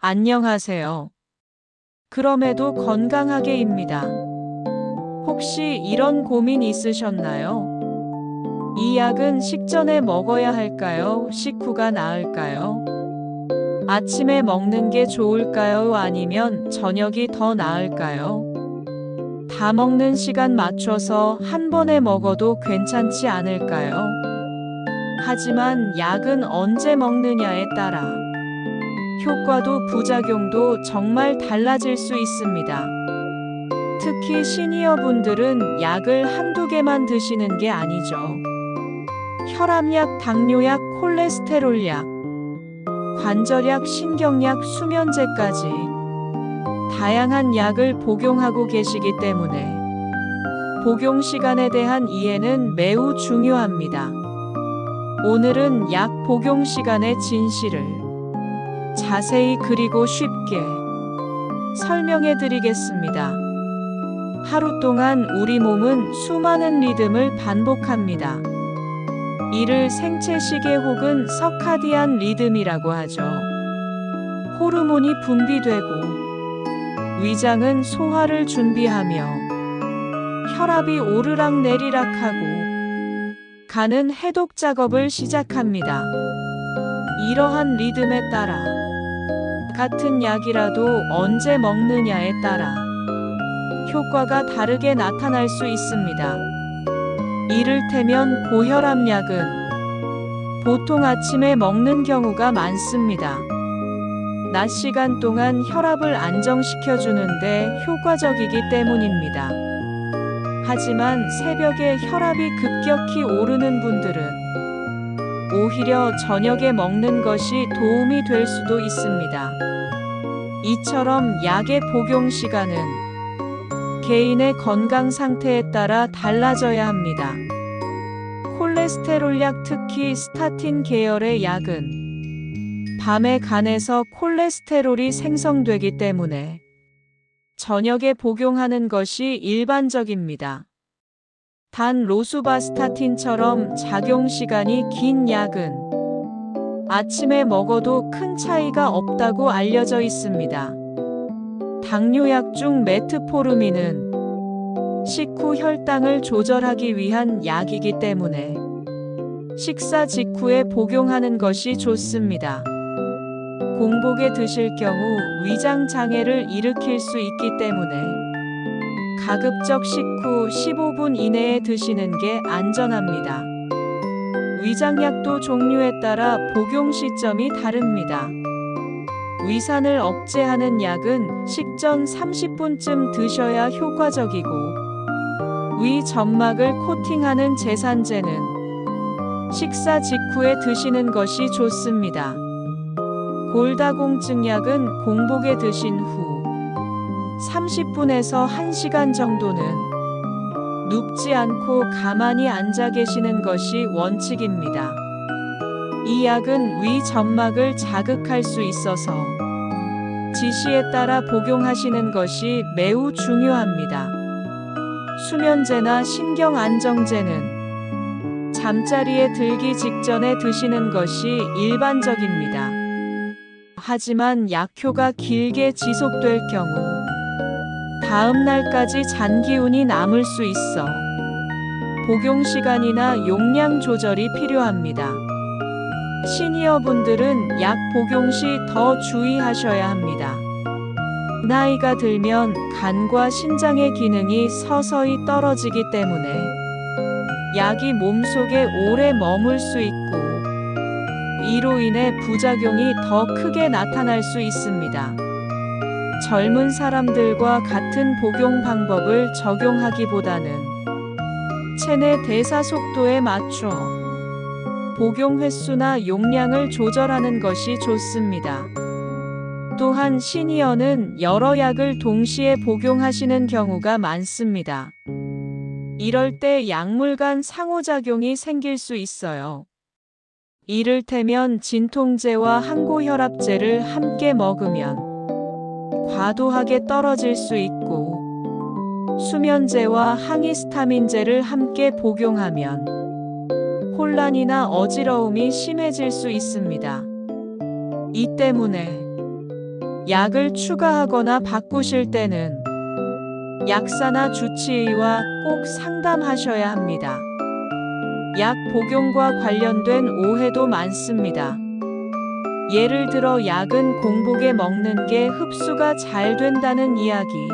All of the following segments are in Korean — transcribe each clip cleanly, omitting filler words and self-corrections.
안녕하세요. 그럼에도 건강하게입니다. 혹시 이런 고민 있으셨나요? 이 약은 식전에 먹어야 할까요? 식후가 나을까요? 아침에 먹는 게 좋을까요? 아니면 저녁이 더 나을까요? 다 먹는 시간 맞춰서 한 번에 먹어도 괜찮지 않을까요? 하지만 약은 언제 먹느냐에 따라 효과도 부작용도 정말 달라질 수 있습니다. 특히 시니어분들은 약을 한두 개만 드시는 게 아니죠. 혈압약, 당뇨약, 콜레스테롤약, 관절약, 신경약, 수면제까지 다양한 약을 복용하고 계시기 때문에 복용 시간에 대한 이해는 매우 중요합니다. 오늘은 약 복용 시간의 진실을 자세히 그리고 쉽게 설명해 드리겠습니다. 하루 동안 우리 몸은 수많은 리듬을 반복합니다. 이를 생체시계 혹은 서카디안 리듬이라고 하죠. 호르몬이 분비되고 위장은 소화를 준비하며 혈압이 오르락내리락하고 간은 해독 작업을 시작합니다. 이러한 리듬에 따라 같은 약이라도 언제 먹느냐에 따라 효과가 다르게 나타날 수 있습니다. 이를테면 고혈압약은 보통 아침에 먹는 경우가 많습니다. 낮 시간 동안 혈압을 안정시켜주는데 효과적이기 때문입니다. 하지만 새벽에 혈압이 급격히 오르는 분들은 오히려 저녁에 먹는 것이 도움이 될 수도 있습니다. 이처럼 약의 복용 시간은 개인의 건강 상태에 따라 달라져야 합니다. 콜레스테롤약, 특히 스타틴 계열의 약은 밤에 간에서 콜레스테롤이 생성되기 때문에 저녁에 복용하는 것이 일반적입니다. 단 로수바스타틴처럼 작용 시간이 긴 약은 아침에 먹어도 큰 차이가 없다고 알려져 있습니다. 당뇨약 중 메트포르민은 식후 혈당을 조절하기 위한 약이기 때문에 식사 직후에 복용하는 것이 좋습니다. 공복에 드실 경우 위장 장애를 일으킬 수 있기 때문에 가급적 식후 15분 이내에 드시는 게 안전합니다. 위장약도 종류에 따라 복용 시점이 다릅니다. 위산을 억제하는 약은 식전 30분쯤 드셔야 효과적이고, 위 점막을 코팅하는 제산제는 식사 직후에 드시는 것이 좋습니다. 골다공증 약은 공복에 드신 후 30분에서 1시간 정도는 눕지 않고 가만히 앉아 계시는 것이 원칙입니다. 이 약은 위 점막을 자극할 수 있어서 지시에 따라 복용하시는 것이 매우 중요합니다. 수면제나 신경안정제는 잠자리에 들기 직전에 드시는 것이 일반적입니다. 하지만 약효가 길게 지속될 경우 다음 날까지 잔기운이 남을 수 있어 복용 시간이나 용량 조절이 필요합니다. 시니어분들은 약 복용 시 더 주의하셔야 합니다. 나이가 들면 간과 신장의 기능이 서서히 떨어지기 때문에 약이 몸속에 오래 머물 수 있고, 이로 인해 부작용이 더 크게 나타날 수 있습니다. 젊은 사람들과 같은 복용 방법을 적용하기보다는 체내 대사 속도에 맞춰 복용 횟수나 용량을 조절하는 것이 좋습니다. 또한 시니어는 여러 약을 동시에 복용하시는 경우가 많습니다. 이럴 때 약물 간 상호작용이 생길 수 있어요. 이를테면 진통제와 항고혈압제를 함께 먹으면 과도하게 떨어질 수 있고, 수면제와 항히스타민제를 함께 복용하면 혼란이나 어지러움이 심해질 수 있습니다. 이 때문에 약을 추가하거나 바꾸실 때는 약사나 주치의와 꼭 상담하셔야 합니다. 약 복용과 관련된 오해도 많습니다. 예를 들어 약은 공복에 먹는 게 흡수가 잘 된다는 이야기.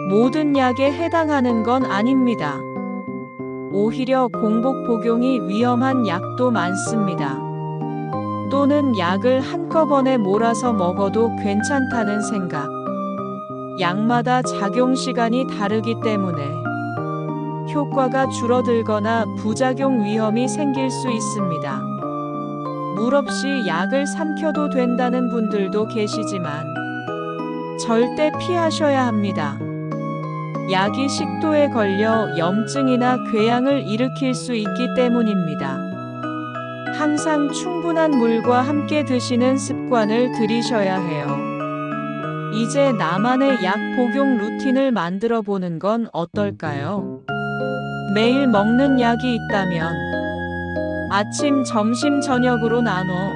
모든 약에 해당하는 건 아닙니다. 오히려 공복 복용이 위험한 약도 많습니다. 또는 약을 한꺼번에 몰아서 먹어도 괜찮다는 생각. 약마다 작용 시간이 다르기 때문에 효과가 줄어들거나 부작용 위험이 생길 수 있습니다. 물 없이 약을 삼켜도 된다는 분들도 계시지만 절대 피하셔야 합니다. 약이 식도에 걸려 염증이나 궤양을 일으킬 수 있기 때문입니다. 항상 충분한 물과 함께 드시는 습관을 들이셔야 해요. 이제 나만의 약 복용 루틴을 만들어 보는 건 어떨까요? 매일 먹는 약이 있다면 아침, 점심, 저녁으로 나눠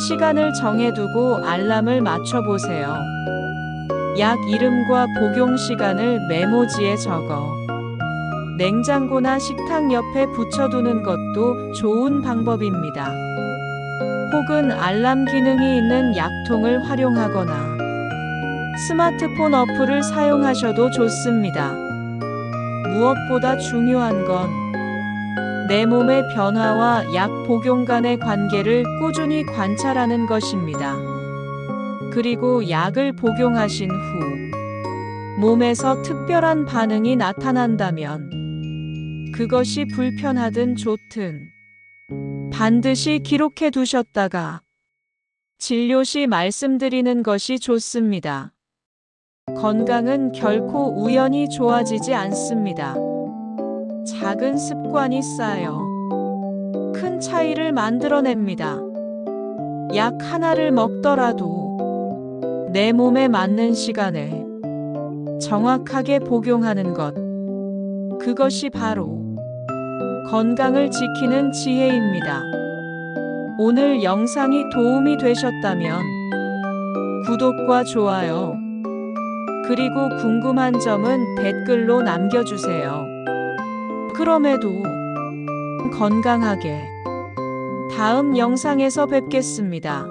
시간을 정해두고 알람을 맞춰보세요. 약 이름과 복용 시간을 메모지에 적어 냉장고나 식탁 옆에 붙여두는 것도 좋은 방법입니다. 혹은 알람 기능이 있는 약통을 활용하거나 스마트폰 어플을 사용하셔도 좋습니다. 무엇보다 중요한 건 내 몸의 변화와 약 복용 간의 관계를 꾸준히 관찰하는 것입니다. 그리고 약을 복용하신 후 몸에서 특별한 반응이 나타난다면 그것이 불편하든 좋든 반드시 기록해 두셨다가 진료 시 말씀드리는 것이 좋습니다. 건강은 결코 우연히 좋아지지 않습니다. 작은 습관이 쌓여 큰 차이를 만들어냅니다. 약 하나를 먹더라도 내 몸에 맞는 시간에 정확하게 복용하는 것, 그것이 바로 건강을 지키는 지혜입니다. 오늘 영상이 도움이 되셨다면 구독과 좋아요, 그리고 궁금한 점은 댓글로 남겨주세요. 그럼에도 건강하게 다음 영상에서 뵙겠습니다.